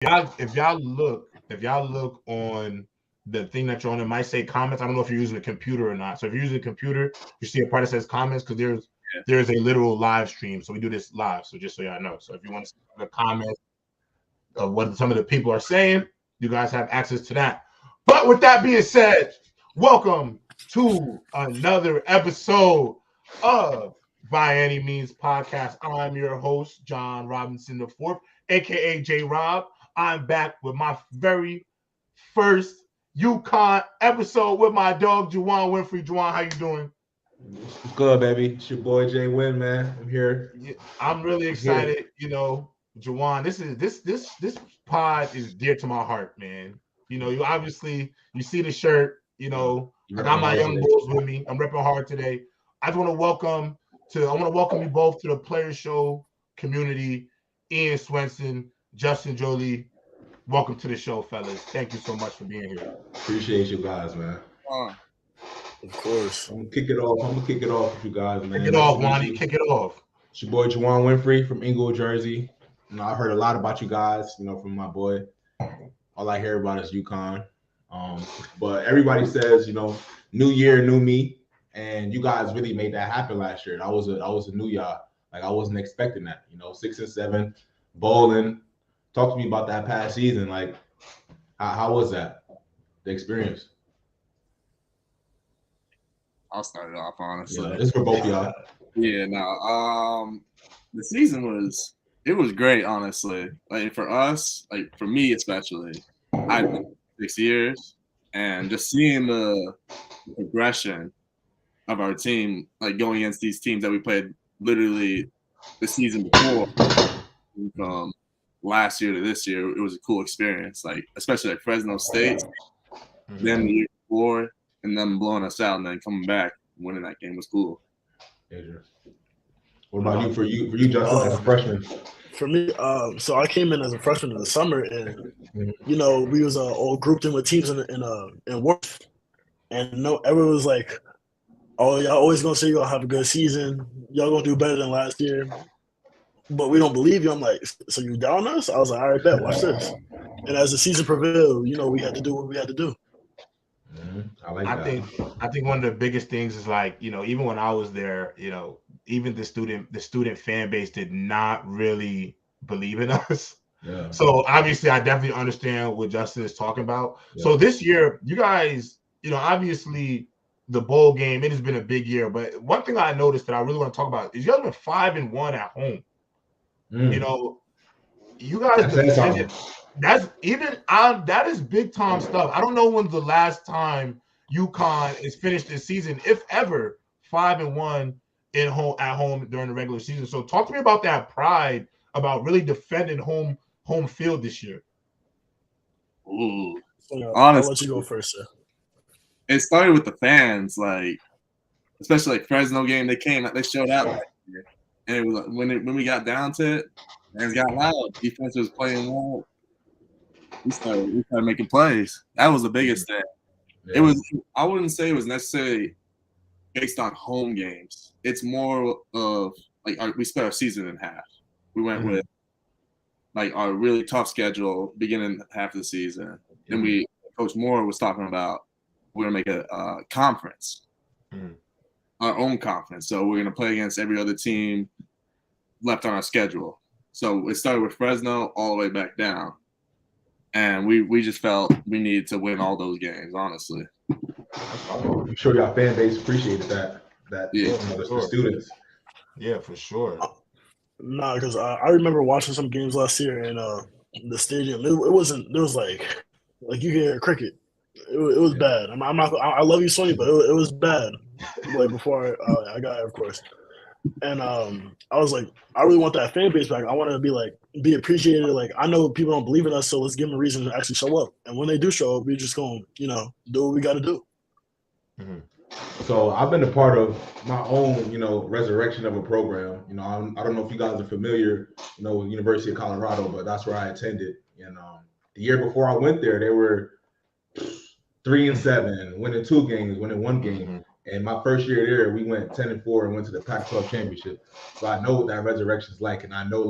if y'all look on the thing that you're on, it might say comments. I don't know if you're using a computer or not. So if you're using a computer, you see a part that says comments because there's a literal live stream. So we do this live. So just so y'all know. So if you want to see the comments of what some of the people are saying, you guys have access to that. But with that being said, welcome to another episode of By Any Means Podcast. I'm your host, John Robinson IV, aka J Rob. I'm back with my very first UConn episode with my dog Juwan Winfrey. Juwan, how you doing? Good, baby. It's your boy Jay Wynn, man. I'm here. I'm really excited. You know, Juwan, this pod is dear to my heart, man. You know, you see the shirt. You know, I got my young bulls with me. I'm repping hard today. I want to welcome you both to the Player Show community. Ian Swenson, Justin Joly. Welcome to the show, fellas. Thank you so much for being here. Appreciate you guys, man. Of course. I'm gonna kick it off with you guys, man. Kick it off, Wani. Kick it off. It's your boy Juwan Winfrey from Inglewood, Jersey. You know, I heard a lot about you guys, you know, from my boy. All I hear about is UConn. But everybody says, you know, new year, new me. And you guys really made that happen last year. I was a new y'all. Like I wasn't expecting that. You know, 6 and 7, bowling. Talk to me about that past season. Like, how was that? The experience? I'll start it off, honestly. Yeah, it's for both of y'all. Yeah, no. The season was great, honestly. Like for us, like for me especially, I've been 6 years, and just seeing the progression of our team, like going against these teams that we played literally the season before, from last year to this year, it was a cool experience. Like especially like Fresno State, them the year before, and them blowing us out, and then coming back, winning that game was cool. What about you? For you, Justin, as a freshman? For me, so I came in as a freshman in the summer, and you know we was all grouped in with teams in Worth, and everyone was like, "Oh, y'all always gonna say you're gonna have a good season. Y'all gonna do better than last year." But we don't believe you. I'm like, so you down us? I was like, all right, bet, watch this. And as the season prevailed, you know, we had to do what we had to do. I think one of the biggest things is like, you know, even when I was there, you know, even the student fan base did not really believe in us. Yeah. So obviously I definitely understand what Justin is talking about. Yeah. So this year, you guys, you know, obviously the bowl game, it has been a big year. But one thing I noticed that I really want to talk about is you guys been 5-1 at home. You know, you guys defended. That is big time stuff. I don't know when's the last time UConn is finished this season, if ever, 5-1 at home during the regular season. So talk to me about that pride about really defending home field this year. Ooh, honestly, I'll let you go first, sir. It started with the fans, like especially like Fresno game. They showed out last year. And it was when we got down to it, fans got loud. Defense was playing well. We started making plays. That was the biggest thing. Yeah. I wouldn't say it was necessarily based on home games. It's more of like we split our season in half. We went with like our really tough schedule beginning half of the season. Then Coach Mora was talking about we're gonna make a conference. Our own conference. So we're going to play against every other team left on our schedule. So it started with Fresno all the way back down. And we just felt we needed to win all those games, honestly. I'm sure your fan base appreciated that the students. Yeah, for sure. Nah, because I remember watching some games last year in the stadium. It wasn't. There was like you hear cricket. It was bad. I'm not. I love you, Sony, but it was bad. Like before I got here, of course. And I was like, I really want that fan base back. I want to be appreciated. Like I know people don't believe in us, so let's give them a reason to actually show up. And when they do show up, we're just going, do what we got to do. So I've been a part of my own, resurrection of a program. I don't know if you guys are familiar, with University of Colorado, but that's where I attended. And the year before I went there, they were 3-7, winning 2 games, winning 1 game. And my first year there, we went 10-4 and went to the Pac-12 championship. So I know what that resurrection is like, and I know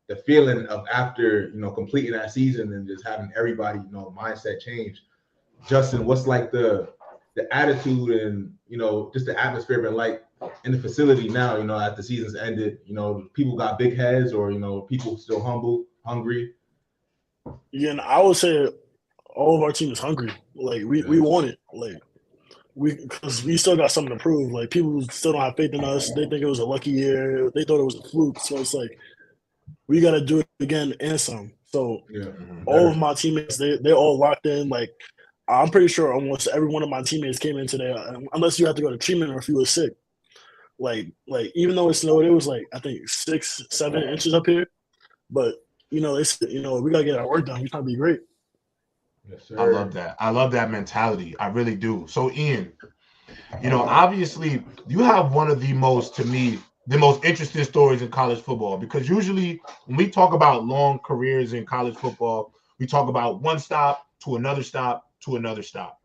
the feeling of after, completing that season and just having everybody, mindset change. Justin, what's like the attitude and, just the atmosphere been like in the facility now, after the season's ended? People got big heads, or, people still hungry? Yeah, and I would say all of our team is hungry. Like, we want it. Like, because we still got something to prove. Like, people still don't have faith in us. They think it was a lucky year. They thought it was a fluke. So it's like, we got to do it again and some. So all of my teammates, they're all locked in. Like, I'm pretty sure almost every one of my teammates came in today, unless you had to go to treatment or if you were sick. Like even though it snowed, it was like, I think 6-7 inches up here. But, it's, we got to get our work done. We're trying to be great. Yes, sir. I love that. I love that mentality. I really do. So, Ian, obviously you have one of the most interesting stories in college football, because usually when we talk about long careers in college football, we talk about one stop to another stop to another stop.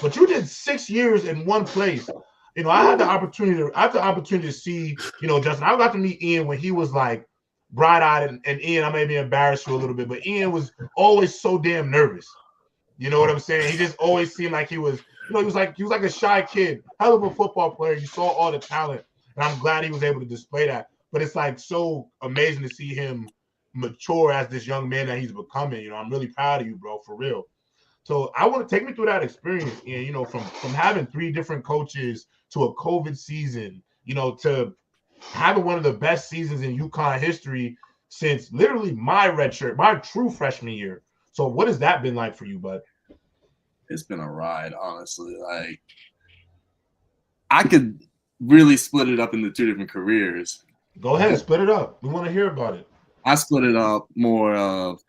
But you did 6 years in one place. I had the opportunity to see, Justin, I got to meet Ian when he was like bright-eyed, and Ian, I may be embarrassed you a little bit, but Ian was always so damn nervous. You know what I'm saying? He just always seemed like he was like a shy kid, hell of a football player. You saw all the talent, and I'm glad he was able to display that. But it's like so amazing to see him mature as this young man that he's becoming. I'm really proud of you, bro, for real. So I want to take me through that experience, and from having 3 different coaches to a COVID season, to having one of the best seasons in UConn history since literally my true freshman year. So what has that been like for you, bud? It's been a ride, honestly. Like, I could really split it up into 2 different careers. Go ahead, split it up. We want to hear about it. I split it up more of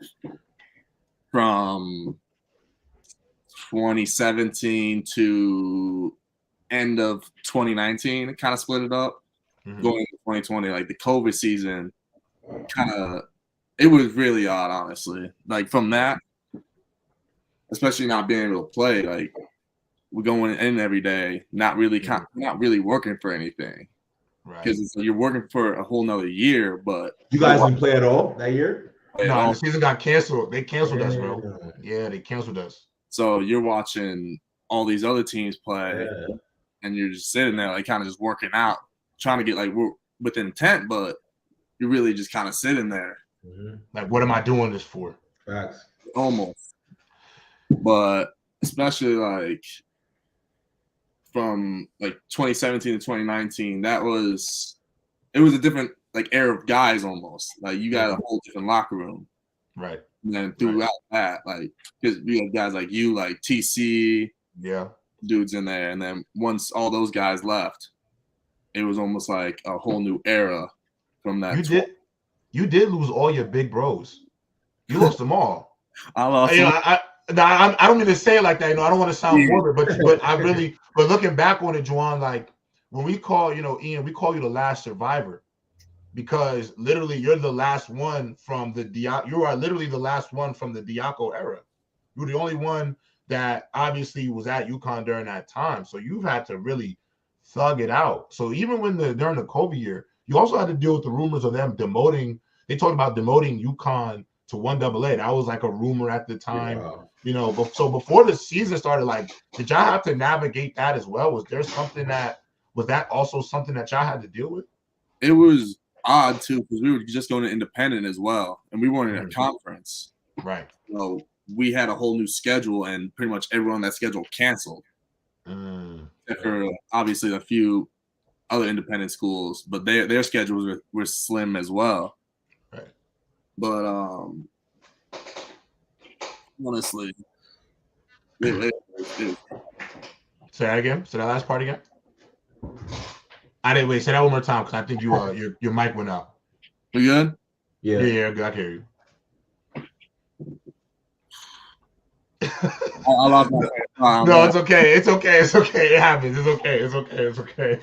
from 2017 to end of 2019. Kind of split it up. Going into 2020, like the COVID season, it was really odd, honestly. Like, from that, especially not being able to play, like, we're going in every day, not really working for anything, right? Because you're working for a whole nother year. But you guys didn't play at all that year? No, the season got canceled. They canceled us, bro. Yeah, they canceled us. So you're watching all these other teams play, and you're just sitting there, like, kind of just working out, trying to get like with intent, but you're really just kind of sitting there. Like, what am I doing this for? Facts. Almost. But especially like from like 2017 to 2019, it was a different like era of guys almost. Like, you got a whole different locker room. Right. And then throughout that, like, because we had guys like you, like TC, dudes in there, and then once all those guys left, it was almost like a whole new era from that. You did lose all your big bros. You lost them all. I lost. I don't mean to say it like that. I don't want to sound morbid, but looking back on it, Juwan, like, when we call, Ian, we call you the last survivor, because literally you're the last one from you are literally the last one from the Diaco era. You're the only one that obviously was at UConn during that time. So you've had to really thug it out. So even during the COVID year, you also had to deal with the rumors of them demoting. They talked about demoting UConn to 1AA. That was like a rumor at the time. Wow. So before the season started, like, did y'all have to navigate that as well? Was that also something that y'all had to deal with? It was odd too, because we were just going to independent as well, and we weren't in a conference. Right. So we had a whole new schedule, and pretty much everyone on that schedule canceled. For obviously a few other independent schools, but their schedules were slim as well. Right. But honestly, say that again. Say that last part again. I didn't wait. Say that one more time, because I think your mic went out. We good? Yeah. Yeah, good. I can hear you. I lost my no, it's okay. It's okay. It's okay. It happens. It's okay. It's okay. It's okay.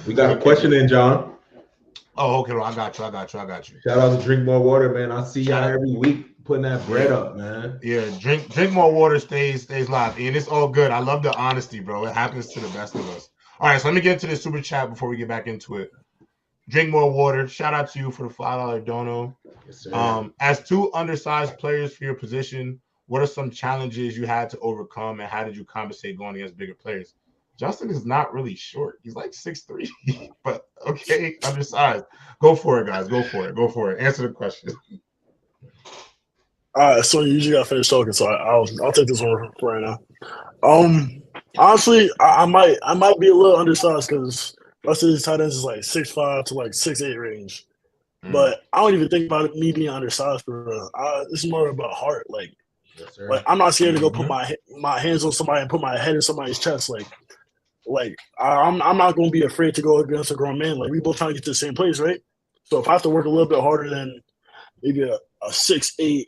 We got a question in, John. Oh, okay. Well, I got you. Shout out to Drink More Water, man. I see y'all every week putting that bread up, man. Yeah, drink more water, stays live. And it's all good. I love the honesty, bro. It happens to the best of us. All right, so let me get into the super chat before we get back into it. Drink more water. Shout out to you for the $5 dono. Yes, sir. As two undersized players for your position, what are some challenges you had to overcome, and how did you compensate going against bigger players? Justin is not really short. He's like 6'3", but okay, undersized. Go for it, guys. Go for it. Go for it. Answer the question. All right, so you usually got to finish talking, so I'll take this one for right now. Honestly, I might be a little undersized because most of these tight ends is like 6'5" to like 6'8" range. But I don't even think about me being undersized for real. It's more about heart. Like I'm not scared to go put my hands on somebody and put my head in somebody's chest. Like I'm not going to be afraid to go against a grown man. Like we both trying to get to the same place, right? So if I have to work a little bit harder than maybe a 6'8",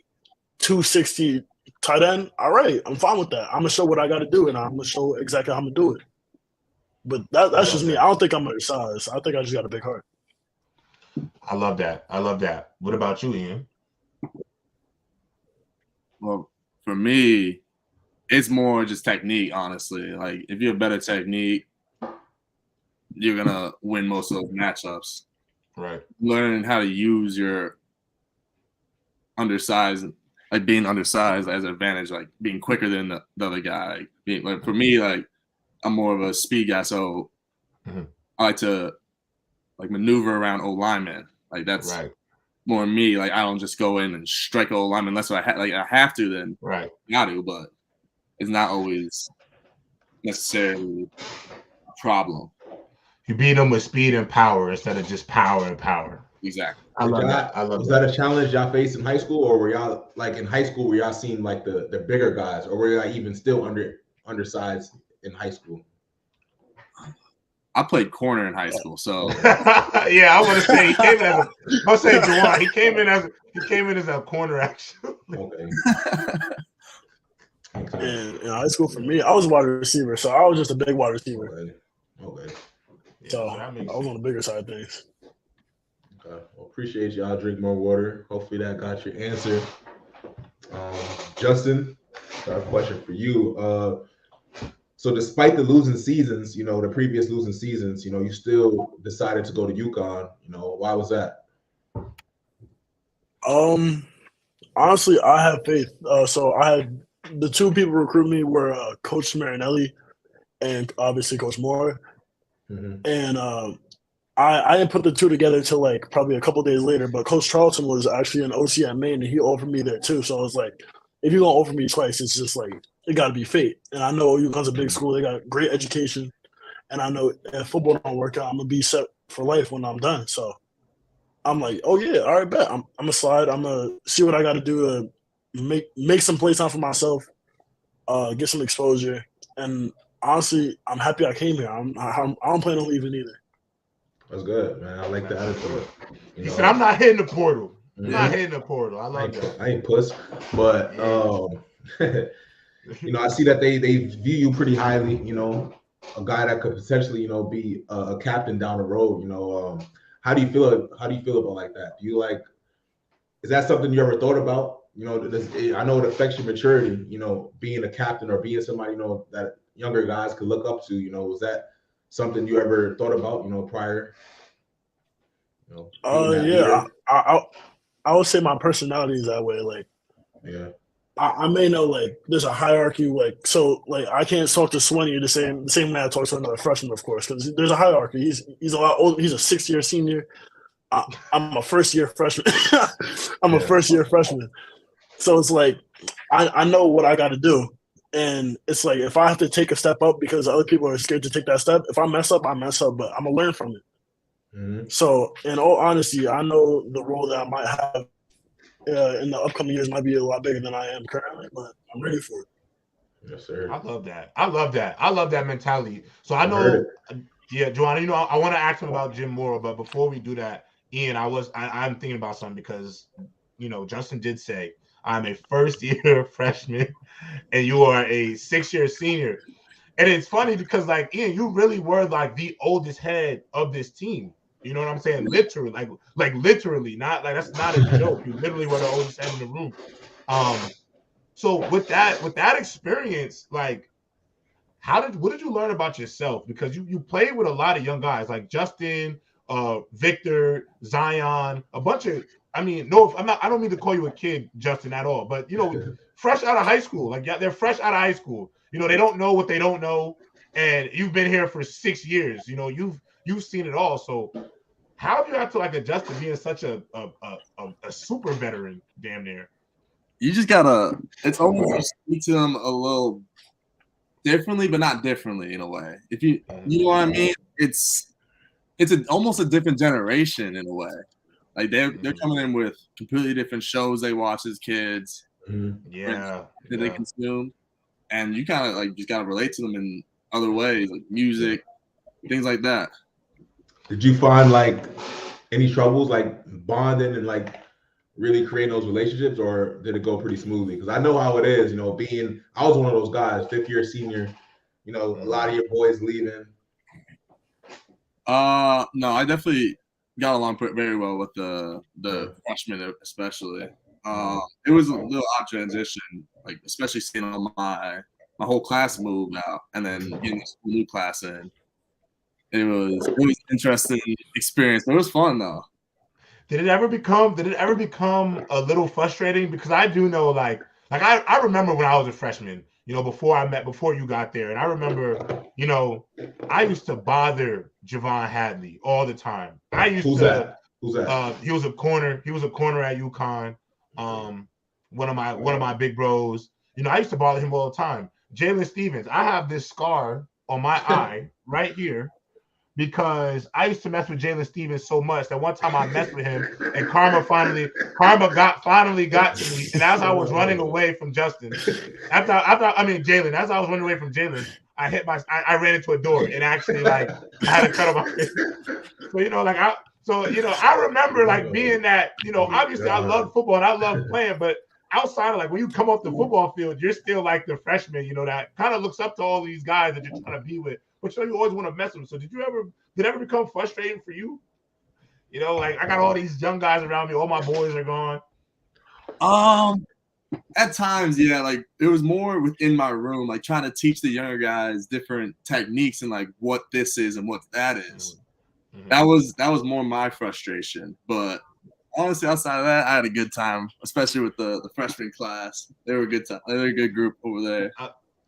260 tight end, all right, I'm fine with that. I'm gonna show what I got to do, and I'm gonna show exactly how I'm gonna do it. But that's just me. I don't think I'm undersized. I think I just got a big heart. I love that. I love that. What about you, Ian? Well, for me, it's more just technique, honestly. Like, if you have better technique, you're going to win most of those matchups. Right. Learning how to use your undersized, like being undersized as an advantage, like being quicker than the other guy. Like for me, like, I'm more of a speed guy, so I like to like maneuver around O-linemen. Like that's more me. Like I don't just go in and strike O-linemen unless I have to. Then I got to, but it's not always necessarily a problem. You beat them with speed and power instead of just power and power. Exactly. I love that. Was that a challenge y'all faced in high school, or were y'all like in high school? Were y'all seeing like the bigger guys, or were y'all even still undersized in high school? I played corner in high school, so yeah, I want to say he came in as I'll say Juwan. He came in as a corner actually. Okay. In high school, for me, I was a wide receiver, so I was just a big wide receiver. Okay. So I was on the bigger side of things. Okay. Well, appreciate y'all. Drink more water. Hopefully that got your answer. Justin, I have a question for you. So despite the losing seasons, the previous losing seasons, you still decided to go to UConn. Why was that? Honestly, I have faith. So I had the two people recruit me were Coach Marinelli and obviously Coach Mora. And I didn't put the two together until like probably a couple days later. But Coach Charlton was actually an OC at Maine, and he offered me there too. So I was like, if you're gonna offer me twice, it's just like it got to be fate. And I know UConn's a big school; they got great education, and I know if football don't work out, I'm gonna be set for life when I'm done. So I'm like, oh yeah, all right, bet. I'm gonna slide. I'm gonna see what I got to do to make some play time for myself, get some exposure, and honestly, I'm happy I came here. I don't plan on leaving either. That's good, man. I like the attitude. He said, "I'm not hitting the portal. I'm not hitting the portal." I like that. I ain't puss, but I see that they view you pretty highly. A guy that could potentially be a captain down the road. How do you feel about like that? Do you like? Is that something you ever thought about? I know it affects your maturity. Being a captain or being somebody that younger guys could look up to. Was that something you ever thought about? Prior. Yeah. I would say my personality is that way. Like, yeah. I may know like there's a hierarchy. Like, so like I can't talk to Swenny the same way I talk to another freshman, of course, because there's a hierarchy. He's a lot older. He's a 6-year senior. I'm a first-year freshman. A first-year freshman. So it's like I know what I got to do. And it's like if I have to take a step up because other people are scared to take that step, if I mess up, I mess up, but I'm going to learn from it. So in all honesty, I know the role that I might have in the upcoming years might be a lot bigger than I am currently, but I'm ready for it. Yes, sir. I love that. I love that mentality. So I know, Joanna, I want to ask him about Jim Mora, but before we do that, Ian, I'm thinking about something because, Justin did say, I'm a first-year freshman, and you are a 6-year senior. And it's funny because, like, Ian, you really were, like, the oldest head of this team. You know what I'm saying? Literally, like literally, not like that's not a joke. You literally were the oldest head in the room. So with that experience, like, what did you learn about yourself? Because you played with a lot of young guys, like Justin, Victor, Zion, a bunch of. I mean, no, I don't mean to call you a kid, Justin, at all. But fresh out of high school, like they're fresh out of high school. They don't know what they don't know, and you've been here for 6 years. You've seen it all. So how have you had to adjust to being such a super veteran, damn near? You just gotta. It's almost like speak to them a little differently, but not differently in a way. If you know what I mean, it's almost a different generation in a way. Like they're coming in with completely different shows they watch as kids. That they consume, and you kind of just gotta relate to them in other ways, like music, things like that. Did you find any troubles bonding and really creating those relationships, or did it go pretty smoothly? Because I know how it is, I was one of those guys, 5th year senior, a lot of your boys leaving. No, I definitely got along very well with the freshmen, especially. It was a little odd transition, especially seeing all my whole class move out and then getting this new class in. It was an interesting experience, but it was fun though. Did it ever become a little frustrating? Because I do know, I remember when I was a freshman, before you got there, and I remember, I used to bother Javon Hadley all the time. Who's that? He was a corner. He was a corner at UConn. One of my big bros. I used to bother him all the time. Jalen Stevens. I have this scar on my eye right here, because I used to mess with Jalen Stevens so much that one time I messed with him, and karma finally got to me. And as I was running away from Justin, Jalen, as I was running away from Jalen, I ran into a door and actually I had to cut off my face. So I remember being that, obviously I love football and I love playing, but outside of when you come off the football field, you're still the freshman, that kind of looks up to all these guys that you're trying to be with. But you always want to mess with them. So did it ever become frustrating for you? I got all these young guys around me, all my boys are gone. At times, yeah, it was more within my room, trying to teach the younger guys different techniques and what this is and what that is. Mm-hmm. That was more my frustration. But honestly, outside of that, I had a good time, especially with the freshman class. They were a good time. They were a good group over there.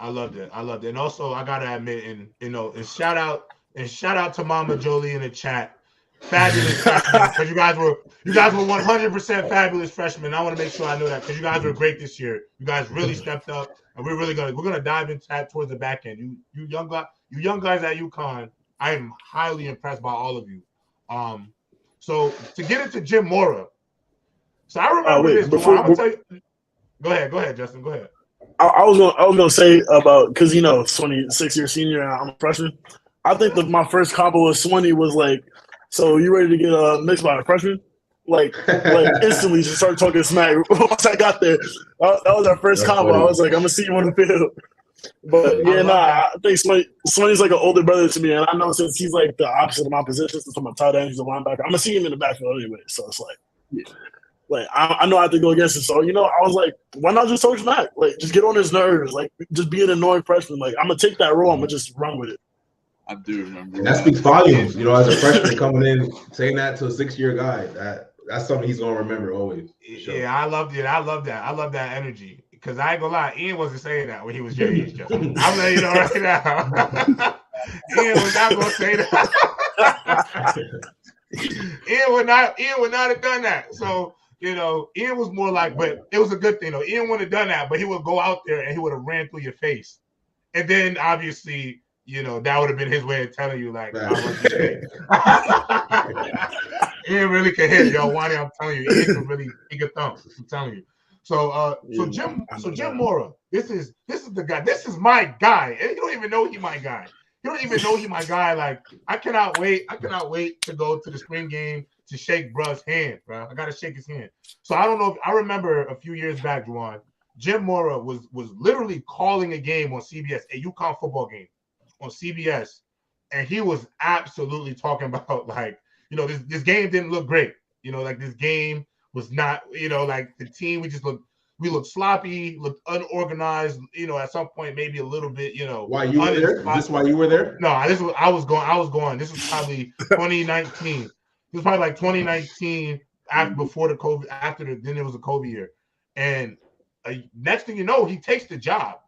I loved it. And also, I gotta admit, and shout out to Mama Joly in the chat. Fabulous freshmen, because you guys were 100% fabulous freshmen. I want to make sure I know that, because you guys were great this year. You guys really stepped up, and we're gonna dive into that towards the back end. You young guys at UConn, I am highly impressed by all of you. So to get into Jim Mora, so I remember this. I'm gonna tell you. Go ahead, Justin. Go ahead. I was gonna say about, because 26-year senior and I'm a freshman. I think my first combo with Swenny was so you ready to get mixed by a freshman? Instantly just started talking smack. Once I got there, that was our first combo. I was I'm gonna see you on the field. But I think Swenny's an older brother to me, and I know since he's the opposite of my position, since I'm a tight end, he's a linebacker. I'm gonna see him in the backfield anyway. So it's I know I have to go against him. So, I was why not just talk smack? Just get on his nerves. Just be an annoying freshman. I'm going to take that role. I'm going to just run with it. I do remember. And that speaks volumes, as a freshman coming in, saying that to a 6-year guy. That's something he's going to remember always. Sure. Yeah, I loved it. I love that energy. Because I ain't going to lie, Ian wasn't saying that when he was your age, Justin. I'm letting you know right now. Ian was not going to say that. Ian would not have done that. So, Ian was more but it was a good thing, though. Ian wouldn't have done that, but he would go out there and he would have ran through your face. And then, obviously, that would have been his way of telling you, I want you to Ian really can hit, yo. Wani, I'm telling you, Ian can thump. I'm telling you. So Jim Mora, this is the guy. This is my guy. And you don't even know he's my guy. You don't even know he's my guy. I cannot wait to go to the spring game to shake bruh's hand, bro. I gotta shake his hand. So I don't know if I remember a few years back, Juwan, Jim Mora was literally calling a game on CBS, a UConn football game on CBS, and he was absolutely talking about this game didn't look great. This game was not, the team we looked sloppy, looked unorganized, at some point maybe a little bit, Why you were there? Is this why you were there? No, I was going. This was probably 2019. It was probably like 2019 after before the COVID. Then it was a COVID year, and next thing you know, he takes the job.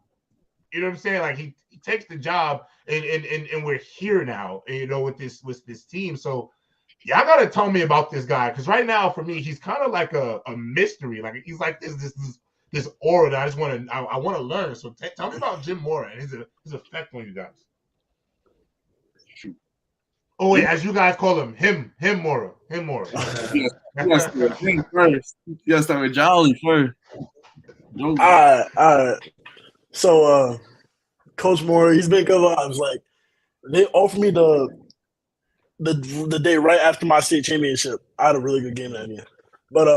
You know what I'm saying? Like he takes the job, and we're here now. You know, with this team. So y'all gotta tell me about this guy, because right now for me, he's kind of like a mystery. Like he's like this aura that I want to learn. So tell me about Jim Mora and his effect on you guys. Oh wait, as you guys call him Mora. You gotta start with him first. You gotta start with Joly first. All right. So, Coach Mora, he's been good vibes. Like, they offered me the day right after my state championship. I had a really good game that year. But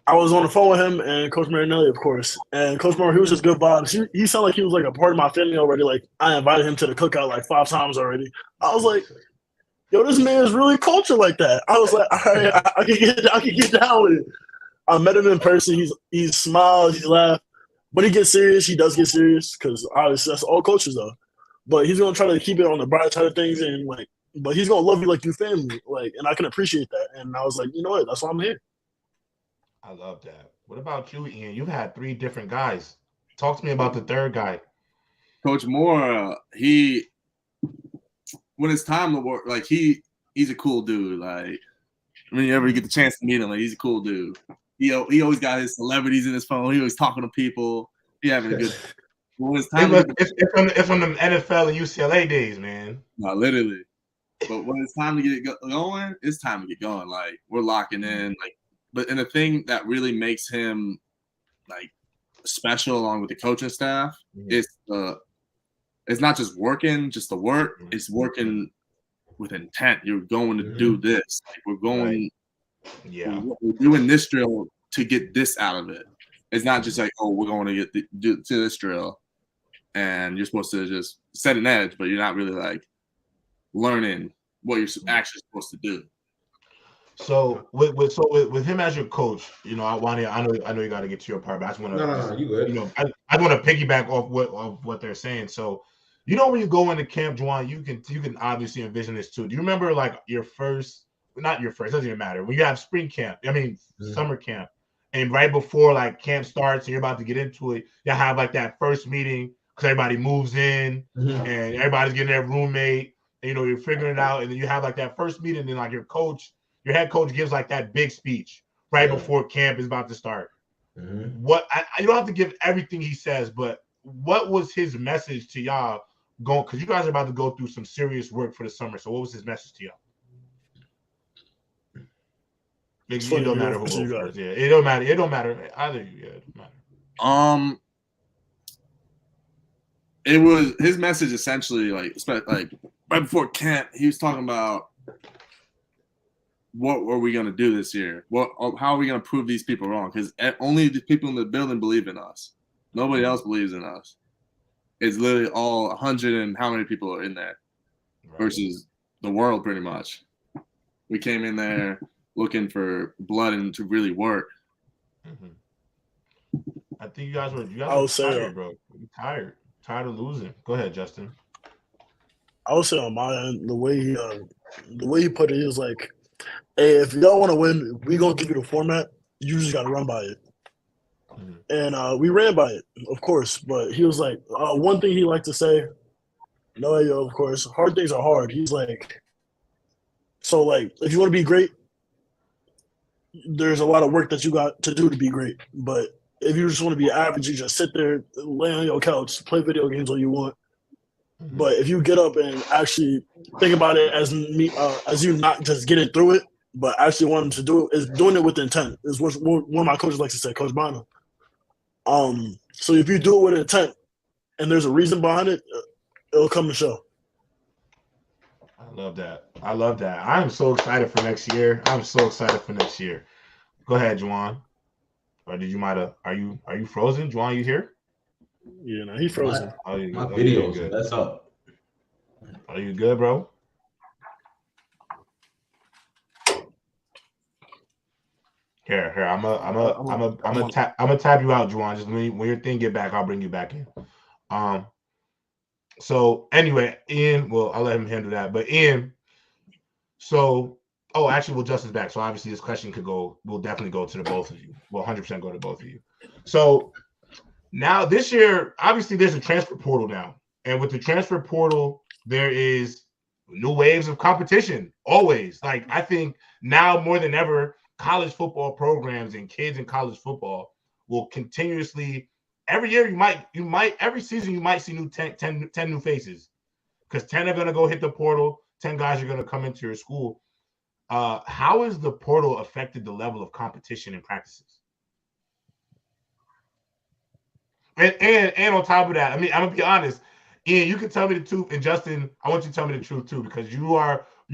I was on the phone with him and Coach Marinelli, of course. And Coach Mora, he was just good vibes. He sounded like he was like a part of my family already. Like, I invited him to the cookout like 5 times already. I was like, yo, this man is really cultured like that. I was like, all right, I can get down with it. I met him in person. He smiles, he laughs. When he gets serious, he does get serious, because obviously that's all coaches though. But he's gonna try to keep it on the bright side of things, and but he's gonna love you like your family, and I can appreciate that. And I was like, you know what? That's why I'm here. I love that. What about you, Ian? You've had 3 different guys. Talk to me about the third guy. Coach Moore, when it's time to work, like he's a cool dude. Like, when you ever get the chance to meet him, like he's a cool dude. He always got his celebrities in his phone. He always talking to people. He having a good. When it's time, it's from the NFL and UCLA days, man. No, literally. But when it's time to get it going, it's time to get going. Like, we're locking in. And the thing that really makes him like special, along with the coaching staff, is it's not just working, just the work. It's working with intent. You're going to do this. Like, we're going. Yeah, we're doing this drill to get this out of it. It's not just like, oh, we're going to do to this drill, and you're supposed to just set an edge, but you're not really like learning what you're actually supposed to do. So with him as your coach, you know, I know you got to get to your part, but I just want to. No, you good. You know, I want to piggyback off what they're saying. So, you know, when you go into camp, Juwan, you can obviously envision this too. Do you remember like your first? Not your first, doesn't even matter. When you have spring camp, summer camp, and right before like camp starts and you're about to get into it, you have like that first meeting because everybody moves in and everybody's getting their roommate, and, you know, you're figuring it out, and then you have like that first meeting, and then like your head coach gives like that big speech right before camp is about to start. What you don't have to give everything he says, but what was his message to y'all going? Because you guys are about to go through some serious work for the summer. So what was his message to y'all? It don't matter who goes first. Yeah, it don't matter. It don't matter either. Yeah, it don't matter. It was his message essentially like right before camp. He was talking about what are we gonna do this year? How are we gonna prove these people wrong? Because only the people in the building believe in us. Nobody else believes in us. It's literally all 100 and how many people are in there versus the world, pretty much. We came in there looking for blood and to really work. I think you guys were tired, bro. You're tired of losing. Go ahead, Justin. I would say on my end, the way he put it, he was like, hey, if y'all want to win, we gonna give you the format. You just gotta run by it. And we ran by it, of course. But he was like, one thing he liked to say, of course, hard things are hard. He's like, so like, if you want to be great, there's a lot of work that you got to do to be great. But if you just want to be average, you just sit there, lay on your couch, play video games all you want. But if you get up and actually think about it as you not just getting through it, but actually wanting to do it, is doing it with intent. Is what one of my coaches likes to say, Coach Bono. So if you do it with intent and there's a reason behind it, it'll come to show. I love that. I'm so excited for next year. Go ahead, Juwan. Or did you are you frozen? Juwan, you here? Yeah, no, he's frozen. My videos, that's up. Are you good, bro? Here. I'm gonna tap you out, Juwan. Just when your thing get back, I'll bring you back in. So anyway, Ian. Well, I'll let him handle that. But Ian, So, actually, well, Justin's back. So obviously, this question will definitely go to the both of you. Will 100% go to both of you. So now this year, obviously, there's a transfer portal now, and with the transfer portal, there is new waves of competition. Always, like I think now more than ever, college football programs and kids in college football will continuously. Every year, every season, you might see 10 new faces because 10 are going to go hit the portal. 10 guys are going to come into your school. How has the portal affected the level of competition in practices? And on top of that, I mean, I'm gonna be honest, Ian, you can tell me the truth, and Justin, I want you to tell me the truth too, because you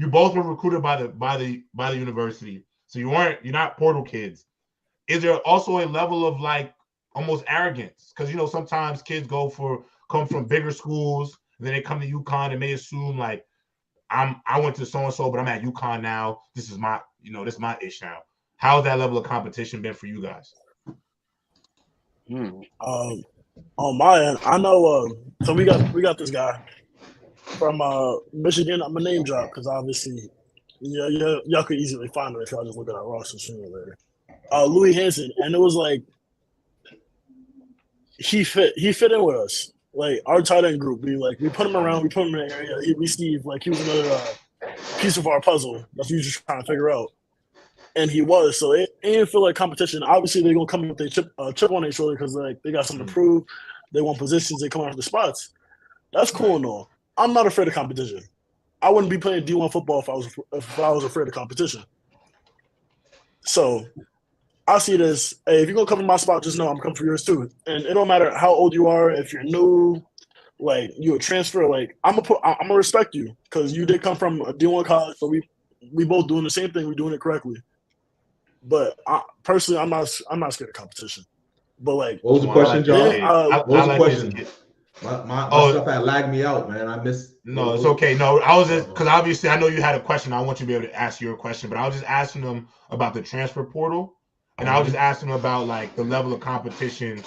both were recruited by the university, so you're not portal kids. Is there also a level of like almost arrogance? Because sometimes kids come from bigger schools, and then they come to UConn and may assume like I went to so and so, but I'm at UConn now. This is my ish now. How's that level of competition been for you guys? On my end, I know. So we got this guy from Michigan. I'm a name drop because obviously, y'all could easily find him if y'all just look at our roster sooner or later. Louis Hansen, and it was like he fit in with us. Like our tight end group, we put him around, we put him in the area. He was another piece of our puzzle that we were just trying to figure out. And he was, so it didn't feel like competition. Obviously, they're gonna come with their chip on their shoulder because like they got something to prove. They want positions. They come after the spots. That's cool and all. I'm not afraid of competition. I wouldn't be playing D1 football if I was afraid of competition. So I see this. Hey, if you're gonna cover my spot, just know I'm coming for yours too. And it don't matter how old you are. If you're new, like you a transfer, like I'm gonna respect you because you did come from a D1 college. So we both doing the same thing. We're doing it correctly. But personally, I'm not scared of competition. But like, what was the question, John? What was the question? My stuff had lagged me out, man. I missed. No, it's okay. No, I was just because obviously I know you had a question. I want you to be able to ask your question, but I was just asking them about the transfer portal, and I was just asking them about like the level of competition.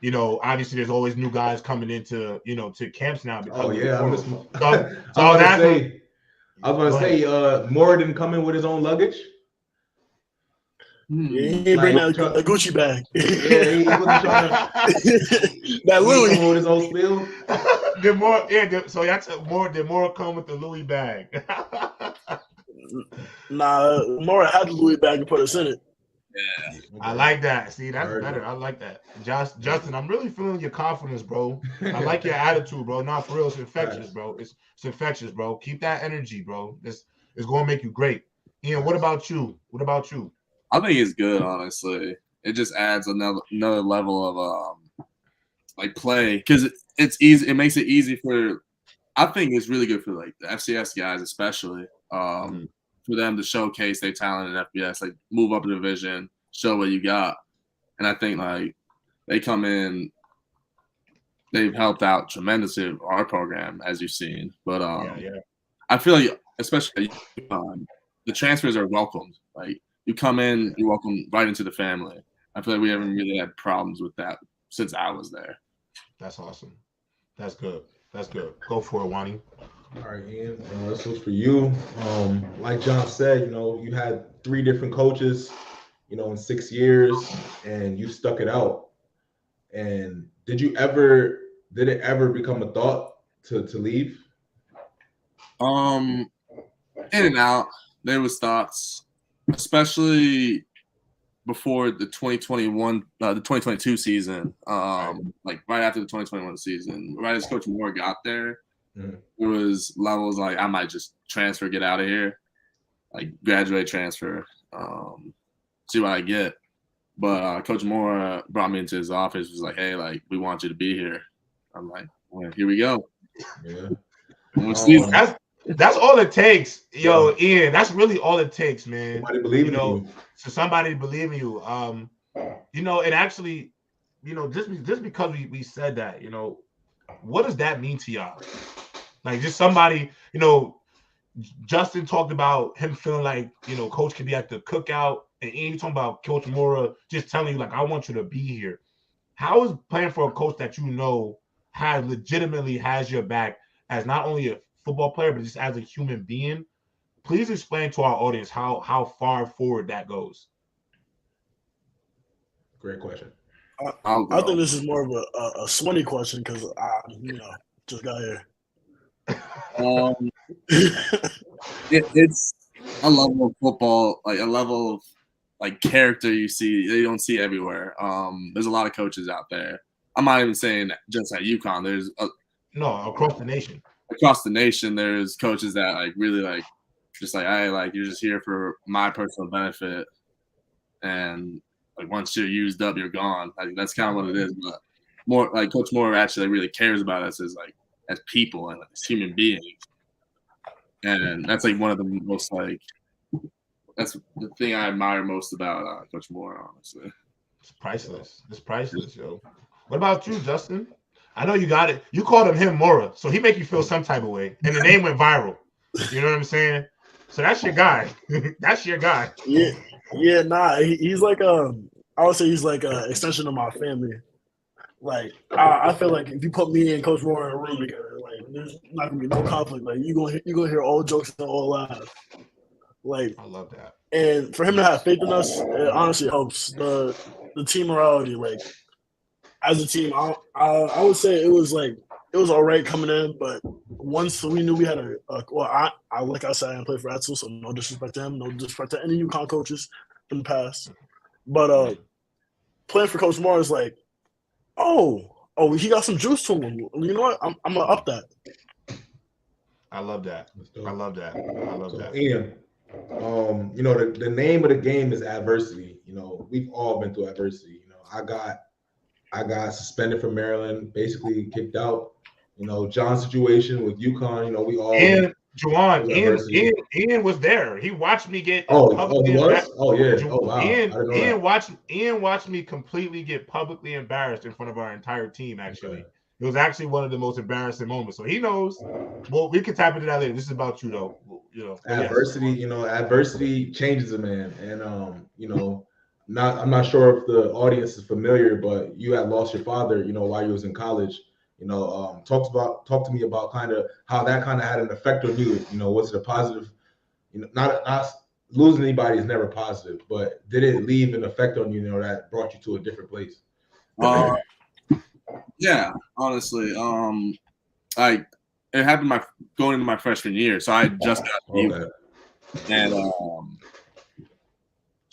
Obviously there's always new guys coming into to camps now. I was gonna say, Mora didn't come in with his own luggage. Yeah, he didn't bring a Gucci bag. Yeah, he wasn't trying to. That Louis with his own spill. Did Mora come with the Louis bag? Nah, Mora had the Louis bag and put us in it. Yeah, I like that. See, that's better. I like that. Justin, I'm really feeling your confidence, bro. I like your attitude, bro. Not for real. It's infectious, bro. It's infectious, bro. Keep that energy, bro. It's going to make you great. Ian, what about you? I think it's good, honestly. It just adds another level of like play because it's easy. It makes it easy for. I think it's really good for like the FCS guys, especially for them to showcase their talent in FBS, like move up a division, show what you got. And I think like they come in, they've helped out tremendously with our program, as you've seen. But I feel like especially the transfers are welcomed. Like you come in, you're welcome right into the family. I feel like we haven't really had problems with that since I was there. That's awesome. That's good. Go for it, Wani. All right, Ian. This was for you. Like John said, you had 3 different coaches, in 6 years, and you stuck it out. And did it ever become a thought to leave? In and out, there was thoughts, especially before the 2022 season, like right after the 2021 season, right as Coach Mora got there, there was levels like I might just transfer, get out of here, like graduate, transfer, see what I get. But Coach Mora brought me into his office, was like, hey, like we want you to be here. I'm like, well, here we go. Yeah. That's all it takes, yo, Ian. That's really all it takes, man. Somebody believe in you. So somebody believe in you. And actually, just because we said that, what does that mean to y'all? Like just somebody, Justin talked about him feeling like, coach could be at the cookout, and Ian, you talking about Coach Mora just telling you like, I want you to be here. How is playing for a coach that legitimately has your back as not only a football player, but just as a human being? please explain to our audience how far forward that goes. Great question. I think this is more of a Swenny question because I, just got here. It's a level of football, like a level of like character you don't see everywhere. There's a lot of coaches out there. I'm not even saying just at UConn. There's across the nation. Across the nation, there's coaches that like really like just like, hey, like you're just here for my personal benefit, and like once you're used up, you're gone. Like that's kind of what it is. But more like Coach Mora actually really cares about us as like as people and like, as human beings, and that's like one of the most like that's the thing I admire most about Coach Mora, honestly. It's priceless. It's priceless, yo. What about you, Justin? I know you got it. You called him Mora, so he make you feel some type of way, and the name went viral. You know what I'm saying? So that's your guy. That's your guy. Yeah, nah. He's like I would say he's like an extension of my family. Like I feel like if you put me and Coach Mora in a room together, like there's not gonna be no conflict. Like you gonna hear all jokes and all laughs. Like I love that. And for him to have faith in us, it honestly helps the team morality. Like as a team, I would say it was all right coming in, but once we knew we had I like I said, I didn't play for Atsu, so no disrespect to him, no disrespect to any UConn coaches in the past. But playing for Coach Moore is like, oh, he got some juice to him. You know what? I'm gonna up that. I love that. I love that. Ian, the name of the game is adversity. We've all been through adversity. I got suspended from Maryland, basically kicked out. John's situation with UConn. We all. And Juwan, Ian was there. He watched me get. He was. Oh yeah. Wow. Ian watched me completely get publicly embarrassed in front of our entire team. Actually, okay. It was actually one of the most embarrassing moments. So he knows. Well, we can tap into that later. This is about you, though. Adversity. Yes. Adversity changes a man, and I'm not sure if the audience is familiar, but you had lost your father, while you was in college. Talk to me about kind of how that kind of had an effect on you. Was it a positive? Not losing anybody is never positive, but did it leave an effect on you? That brought you to a different place. Yeah, honestly, it happened going into my freshman year, so I just got to and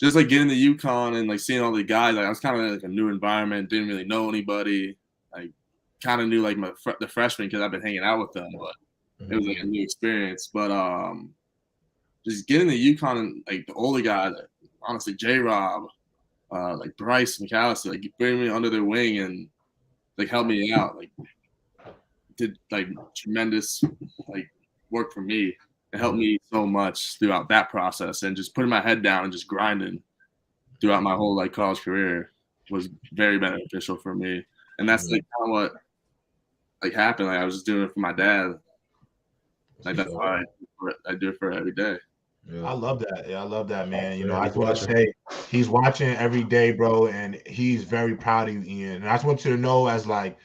just like getting to UConn and like seeing all the guys, like I was kind of like a new environment, didn't really know anybody. Like kind of knew like the freshmen because I've been hanging out with them, but it was like a new experience. But just getting to UConn and like the older guys, like, honestly, J-Rob, like Bryce McAllister, like bring me under their wing and like help me out, like did like tremendous like work for me. It helped me so much throughout that process, and just putting my head down and just grinding throughout my whole like college career was very beneficial for me. And that's like kind of what like happened. Like I was just doing it for my dad. Like that's why I do it for every day. Yeah. I love that. Yeah, I love that, man. I just want to say he's watching every day, bro, and he's very proud of you, Ian. And I just want you to know, as like,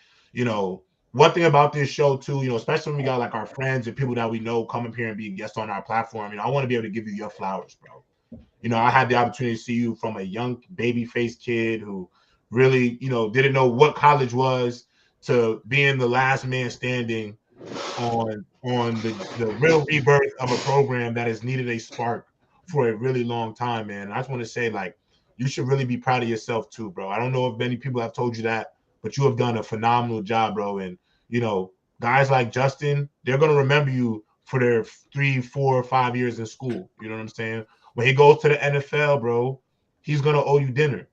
one thing about this show too, especially when we got like our friends and people that we know come up here and be guests on our platform, I want to be able to give you your flowers, bro. I had the opportunity to see you from a young baby-faced kid who really, didn't know what college was to being the last man standing on the real rebirth of a program that has needed a spark for a really long time, man. And I just want to say, like, you should really be proud of yourself too, bro. I don't know if many people have told you that, but you have done a phenomenal job, bro. And guys like Justin, they're gonna remember you for their 3, 4, 5 years in school. You know what I'm saying? When he goes to the NFL, bro, he's gonna owe you dinner.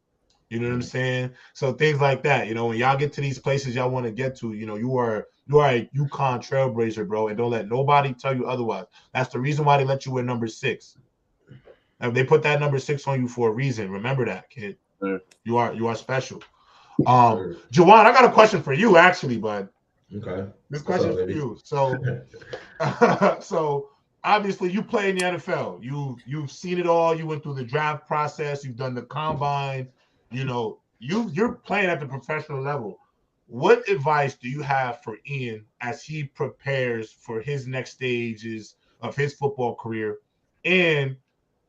You know what I'm saying? So things like that, when y'all get to these places y'all want to get to, you are a UConn trailblazer, bro, and don't let nobody tell you otherwise. That's the reason why they let you wear number 6. Now, they put that number 6 on you for a reason. Remember that, kid. Sure. You are special. Juwan, I got a question for you, actually, bud. Okay. This question for you. So, so obviously you play in the NFL. You've seen it all. You went through the draft process. You've done the combine. You're playing at the professional level. What advice do you have for Ian as he prepares for his next stages of his football career? And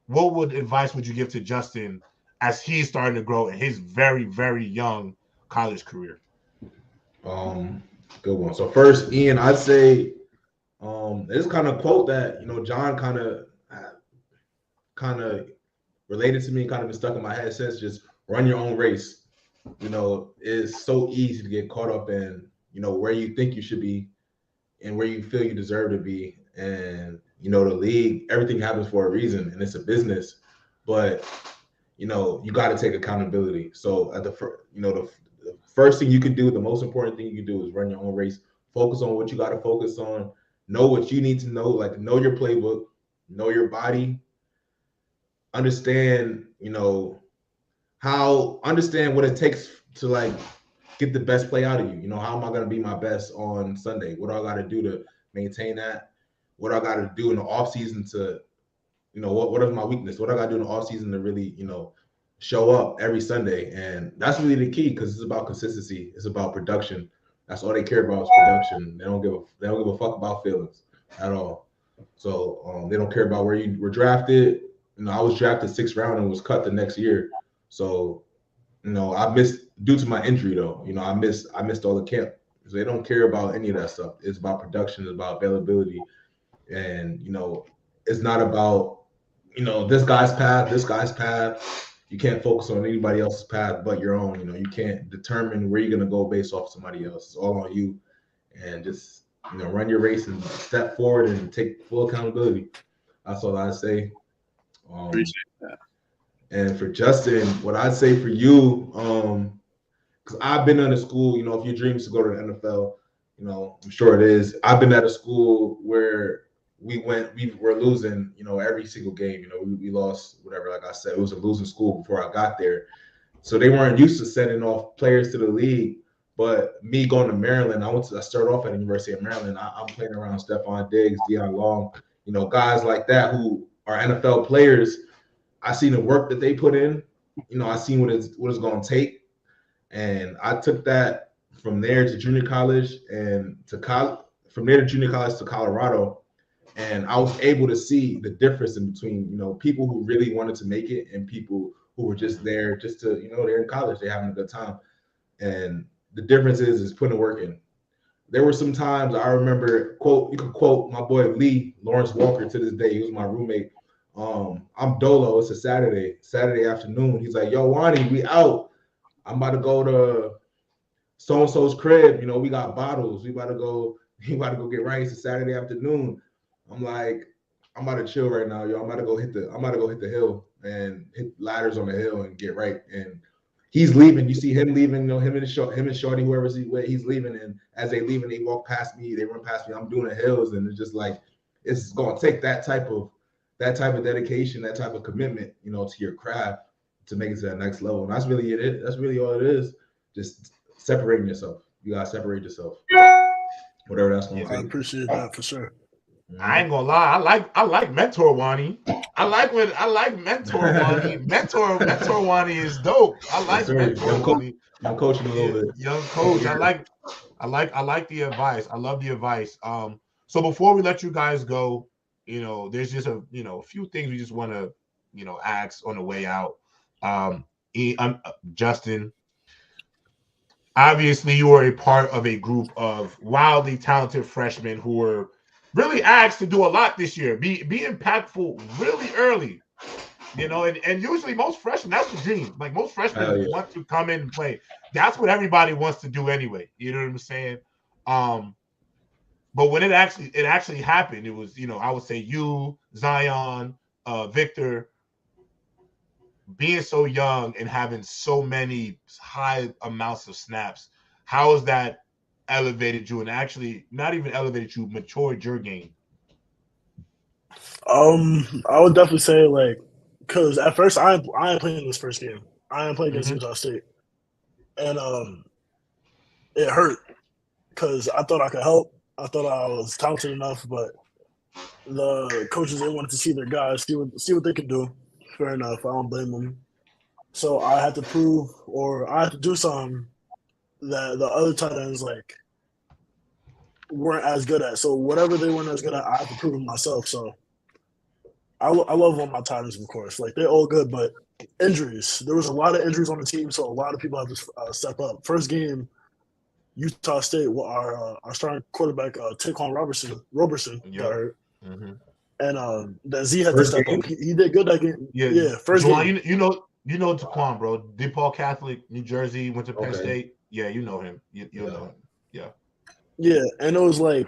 what advice would you give to Justin as he's starting to grow in his very, very young college career? Good one. So first, Ian, I'd say this kind of quote that John kind of related to me, kind of been stuck in my head since. Just run your own race. It's so easy to get caught up in where you think you should be and where you feel you deserve to be. And the league, everything happens for a reason, and it's a business. But you got to take accountability. So at the first thing you can do, the most important thing you can do is run your own race. Focus on what you got to focus on. Know what you need to know, like know your playbook, know your body, understand what it takes to like get the best play out of you. How am I going to be my best on Sunday? What do I got to do to maintain that? What do I got to do in the off season to what is my weakness? What do I got to do in the off season to really show up every Sunday? And that's really the key, because it's about consistency. It's about production. That's all they care about is production. They don't give a fuck about feelings at all. So they don't care about where you were drafted. I was drafted 6th round and was cut the next year. So I missed due to my injury though. I missed all the camp. So they don't care about any of that stuff. It's about production. It's about availability. And it's not about this guy's path. You can't focus on anybody else's path but your own. You can't determine where you're gonna go based off somebody else. It's all on you. And just run your race and step forward and take full accountability. That's all I'd say. Appreciate that. And for Justin, what I'd say for you, because I've been in a school, if your dream is to go to the NFL, I'm sure it is. I've been at a school where we were losing, every single game. We lost whatever. Like I said, it was a losing school before I got there. So they weren't used to sending off players to the league. But me going to Maryland, I started off at the University of Maryland. I'm playing around Stephon Diggs, Deion Long, guys like that who are NFL players. I seen the work that they put in. I seen what it's going to take. And I took that from there to junior college and from there to junior college to Colorado. And I was able to see the difference in between, people who really wanted to make it and people who were just there just to, they're in college, they're having a good time. And the difference is putting work in. There were some times I remember, you can quote my boy Lee, Lawrence Walker, to this day. He was my roommate. I'm Dolo. It's a Saturday afternoon. He's like, yo, Wani, we out. I'm about to go to so-and-so's crib. We got bottles. We about to go get right. It's a Saturday afternoon. I'm like, I'm about to chill right now, yo. I'm about to go hit the hill and hit ladders on the hill and get right. And he's leaving. You see him leaving, him and Shorty, whoever's he's leaving. And as they leaving, they walk past me, they run past me. I'm doing the hills, and it's just like, it's gonna take that type of dedication, that type of commitment, to your craft to make it to that next level. And that's really it. That's really all it is. Just separating yourself. You gotta separate yourself. Whatever that's gonna take. I appreciate that for sure. I ain't gonna lie. I like Mentor Wani. I like Mentor Wani. Mentor Wani is dope. I like Mentor Wani. I'm coaching a little bit. Young coach. I like the advice. I love the advice. So before we let you guys go, there's just a few things we just want to ask on the way out. Justin, obviously you are a part of a group of wildly talented freshmen who were really asked to do a lot this year, be impactful really early, and usually most freshmen, that's the dream. Like most freshmen want to come in and play. That's what everybody wants to do anyway. You know what I'm saying? But when it actually happened, it was, I would say you, Zion, Victor, being so young and having so many high amounts of snaps, how has that elevated you, and actually not even elevated you, matured your game? I would definitely say, like, because at first I ain't playing this first game. I ain't playing against Utah State, and it hurt because I thought I could help. I thought I was talented enough, but the coaches, they wanted to see their guys, see what they could do. Fair enough. I don't blame them. So I had to prove, or I had to do something that the other tight ends weren't as good at. So whatever they weren't as good at, I had to prove it myself. So I love all my Titans, of course. Like, they're all good, but injuries. There was a lot of injuries on the team, so a lot of people have to step up. First game, Utah State, our starting quarterback, Taquan Roberson got hurt. Mm-hmm. And then Z had to step up. He did good that game. Yeah, first Juwan, game. You know Taquan, bro. DePaul Catholic, New Jersey, went to Penn State. Yeah, you know him. You'll know him. Yeah. Yeah, and it was like,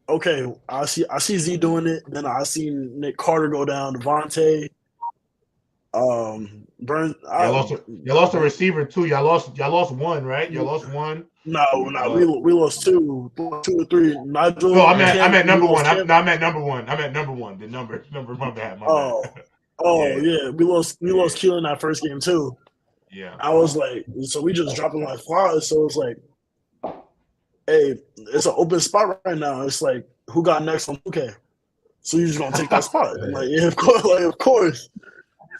okay, I see Z doing it. Then I see Nick Carter go down. Devontae, Burns. Y'all lost a receiver too. Y'all lost one, right? Y'all lost one. No, we lost two or three. Nigel. No, I meant number one. I meant number one. I meant number one. The number. My bad. Yeah. We lost Keelan that first game too. Yeah. I was like, so we just dropping like flies. So it's like, hey, it's an open spot right now. It's like, who got next from okay? So you're just gonna take that spot? I'm like, yeah, of course, of course.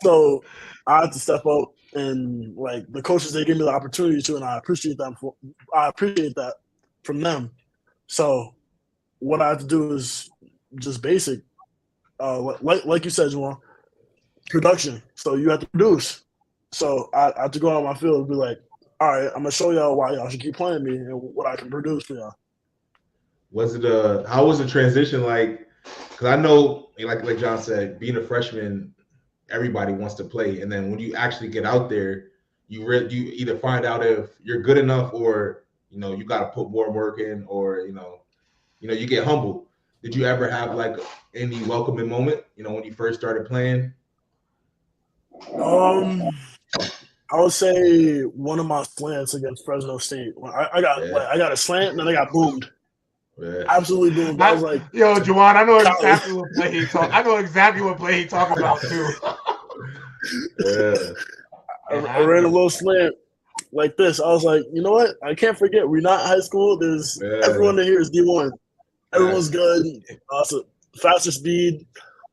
So I had to step up, and like the coaches, they give me the opportunity to, and I appreciate that from them. So what I have to do is just basic, like you said, Juwan, production. So you have to produce. So I have to go out on my field and be like, all right, I'm gonna show y'all why y'all should keep playing me and what I can produce for y'all. How was the transition like? Because I know, like John said, being a freshman, everybody wants to play, and then when you actually get out there, you either find out if you're good enough, or you got to put more work in, or you get humbled. Did you ever have like any welcoming moment? When you first started playing? I would say one of my slants against Fresno State. I got a slant, and then I got boomed. Yeah. Absolutely boomed. I was like, "Yo, Juwan, I know exactly what play he talking. I know exactly what play he talking about too." I ran a little slant like this. I was like, you know what? I can't forget. We're not high school. There's everyone in here is D1. Everyone's good. So faster speed.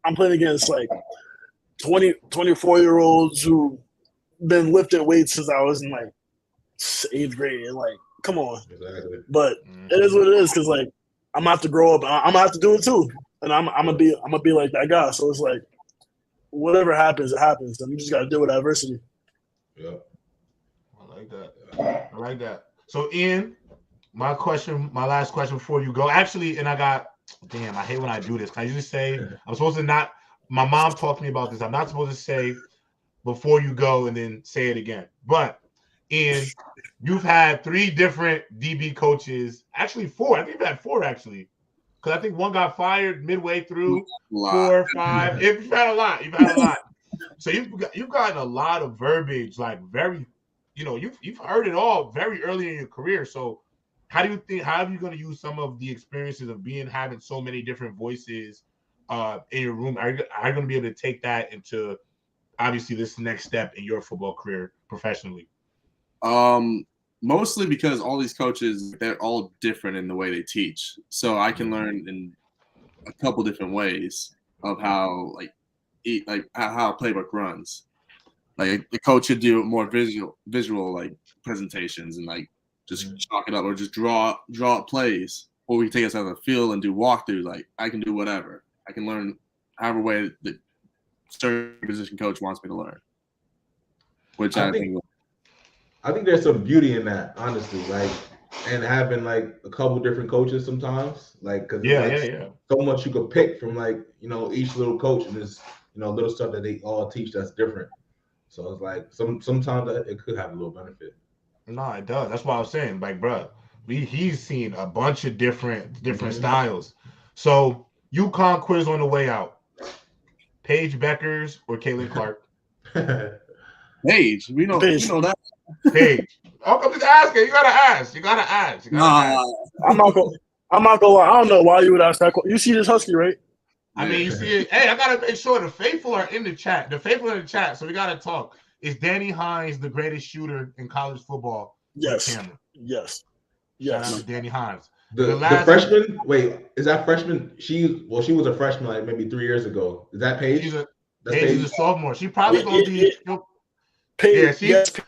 I'm playing against like 24-year-olds who been lifting weights since I was in like 8th grade. And like, come on. Exactly. But it is what it is, because like I'm gonna have to grow up. I'm gonna have to do it too, and I'm gonna be like that guy. So it's like whatever happens, it happens, and you just gotta deal with adversity. Yeah, I like that. So Ian, my last question before you go. Actually, and I hate when I do this. Can I usually say I'm supposed to not? My mom talked to me about this. I'm not supposed to say before you go and then say it again. But Ian, you've had 3 different DB coaches. Actually 4. I think you've had 4 actually. Because I think one got fired midway through. 4, 5. You've had a lot. So you've gotten a lot of verbiage, like very, you've heard it all very early in your career. So how are you going to use some of the experiences of having so many different voices in your room? Are you going to be able to take that into obviously this next step in your football career professionally? Mostly because all these coaches, they're all different in the way they teach. So I can learn in a couple different ways of how how a playbook runs. Like the coach should do more visual like presentations and like just chalk it up, or just draw up plays, or we can take us out of the field and do walkthrough. Like I can do whatever. I can learn however way the certain position coach wants me to learn. Which I think there's some beauty in that, honestly. Like, and having like a couple different coaches sometimes, like, because so much you could pick from, like, each little coach, and there's little stuff that they all teach that's different. So it's like sometimes it could have a little benefit. No, it does. That's what I was saying. Like, bro, he's seen a bunch of different styles. So UConn quiz on the way out. Paige Beckers or Caitlin Clark? Paige. We know that. Paige. I'm just asking. You gotta ask. I'm not gonna lie. I don't know why you would ask that question. You see this Husky, right? I mean, you see it. Hey, I gotta make sure the faithful are in the chat. So we gotta talk. Is Danny Hines the greatest shooter in college football? Yes. Shout out to Danny Hines. The freshman? Wait, is that freshman? She was a freshman like maybe 3 years ago. Is that Paige? Paige is a sophomore. She probably gonna be. Paige. Paige.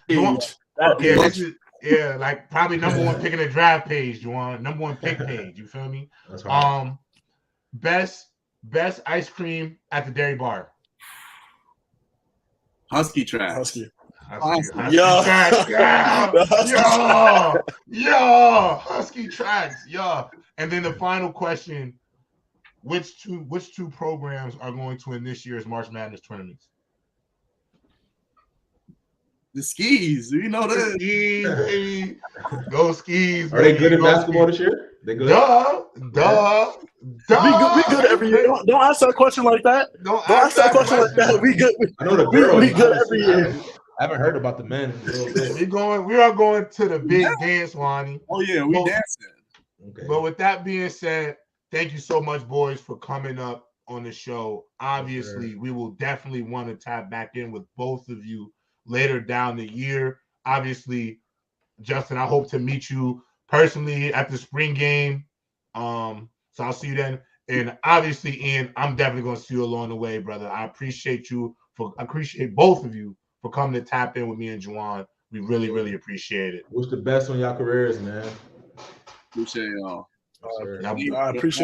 Like probably number 1 pick in the draft page, Juwan. Number 1 pick page. You feel me? That's right. Best best ice cream at the dairy bar. Husky Tracks. Husky. Husky Yo. Tracks. Yeah. The Husky Yo. Husky Tracks. Yo. And then the final question: which two programs are going to win this year's March Madness tournaments? The Skis. You know that. Skis, baby. Go Skis. Are they good baby. in Go basketball Skis. this year? They good? Duh. We good every year. Don't ask that question like that. Don't ask that question like that. We good. I know the girls. We good every year. I haven't heard about the men in a little bit. We are going to the big dance, Wani. Oh yeah, we dancing. Okay. But with that being said, thank you so much, boys, for coming up on the show. Obviously, we will definitely want to tap back in with both of you later down the year. Obviously, Justin, I hope to meet you personally at the spring game. So I'll see you then. And obviously, Ian, I'm definitely going to see you along the way, brother. I appreciate both of you for coming to tap in with me and Juwan. We really, really appreciate it. What's the best on y'all careers, man? Appreciate y'all. Sure. I appreciate